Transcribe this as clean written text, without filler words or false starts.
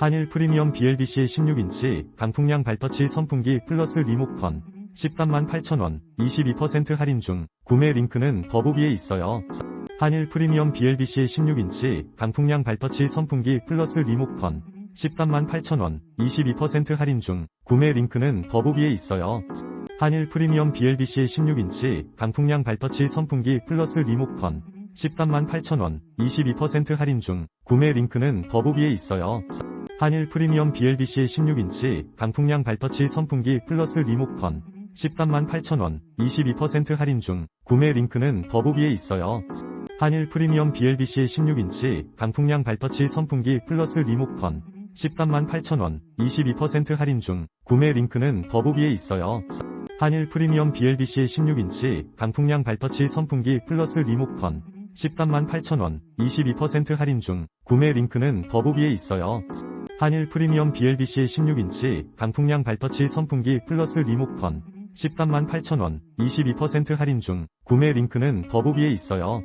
한일 프리미엄 BLDC 16인치 강풍량 발터치 선풍기 플러스 리모컨 138,000원 22% 할인 중. 구매 링크는 더보기에 있어요. 한일 프리미엄 BLDC 16인치 강풍량 발터치 선풍기 플러스 리모컨 138,000원 22% 할인 중. 구매 링크는 더보기에 있어요. 한일 프리미엄 BLDC 16인치 강풍량 발터치 선풍기 플러스 리모컨 138,000원 22% 할인 중. 구매 링크는 더보기에 있어요. 한일 프리미엄 BLDC 16인치 강풍량 발터치 선풍기 플러스 리모컨 138,000원 22% 할인 중. 구매 링크는 더보기에 있어요. 한일 프리미엄 BLDC 16인치 강풍량 발터치 선풍기 플러스 리모컨 138,000원 22% 할인 중. 구매 링크는 더보기에 있어요. 한일 프리미엄 BLDC 16인치 강풍량 발터치 선풍기 플러스 리모컨 138,000원 22% 할인 중. 구매 링크는 더보기에 있어요. 한일 프리미엄 BLDC 16인치 강풍량 발터치 선풍기 플러스 리모컨 138,000원 22% 할인 중. 구매 링크는 더보기에 있어요.